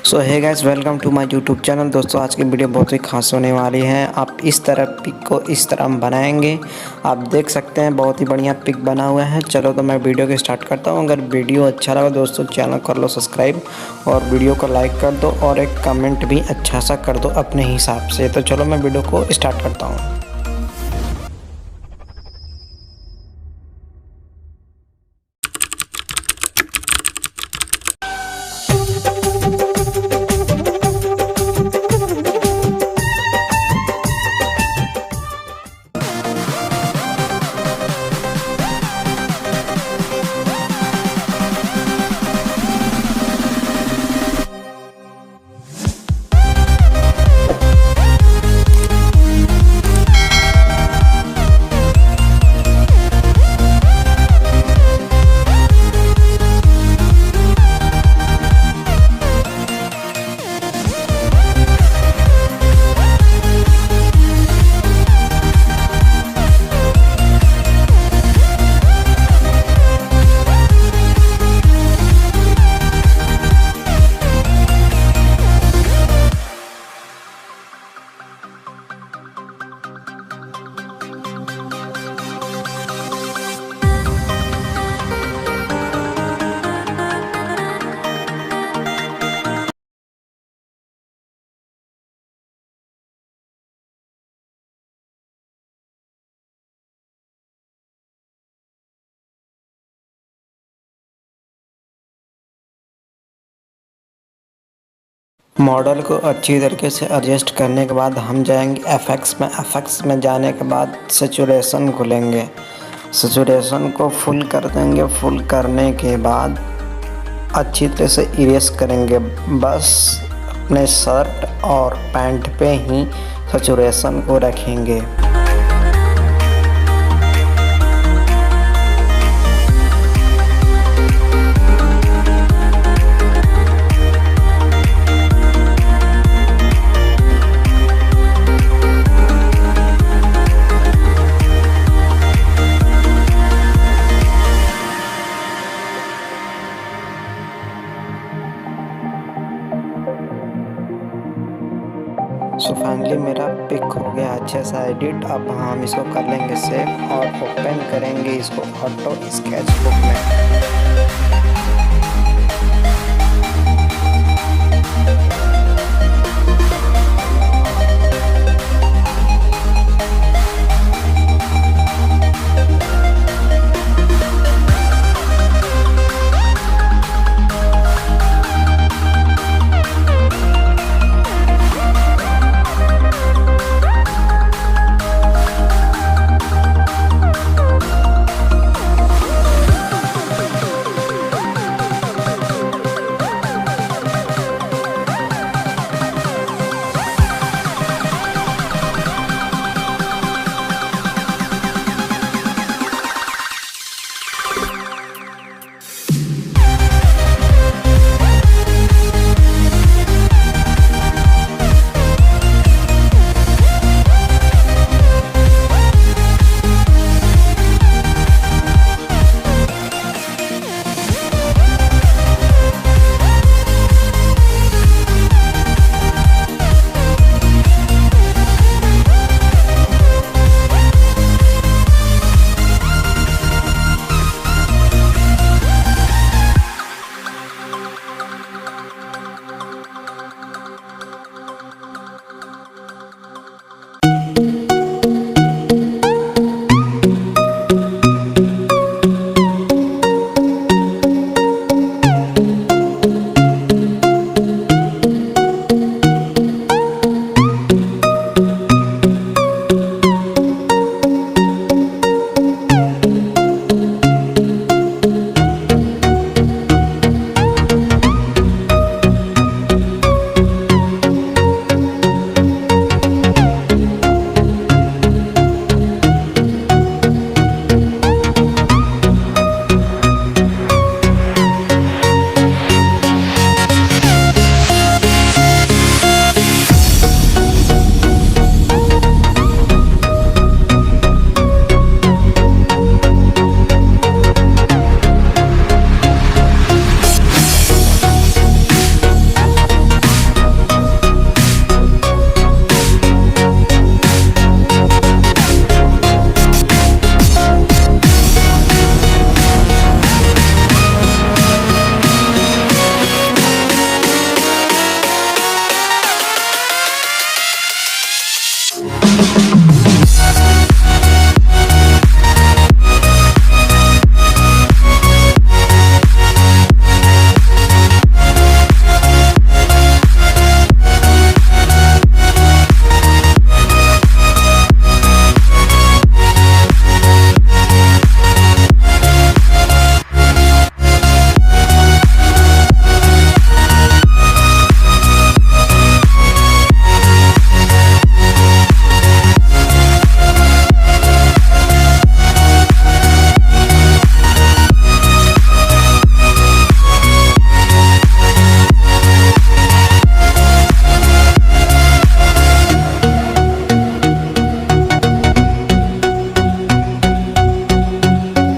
So hey guys, welcome to my YouTube channel. दोस्तों, आज की वीडियो बहुत ही खास होने वाली है। आप इस तरह पिक को इस तरह हम बनाएंगे। आप देख सकते हैं बहुत ही बढ़िया पिक बना हुआ है। चलो तो मैं वीडियो को स्टार्ट करता हूं। अगर वीडियो अच्छा लगा दोस्तों, चैनल कर लो सब्सक्राइब और वीडियो को लाइक कर दो और एक कमेंट भी अच्छा सा कर दो अपने हिसाब से। तो चलो मैं वीडियो को स्टार्ट करता हूँ। मॉडल को अच्छी तरीके से एडजस्ट करने के बाद हम जाएंगे एफएक्स में जाने के बाद सैचुरेशन खोलेंगे। सैचुरेशन को फुल कर देंगे। फुल करने के बाद अच्छी तरह से इरेज करेंगे। बस अपने शर्ट और पैंट पे ही सैचुरेशन को रखेंगे। सो फाइनली मेरा पिक हो गया अच्छे से एडिट। अब हम इसको कर लेंगे सेव और ओपन करेंगे इसको ऑटो स्केच बुक में।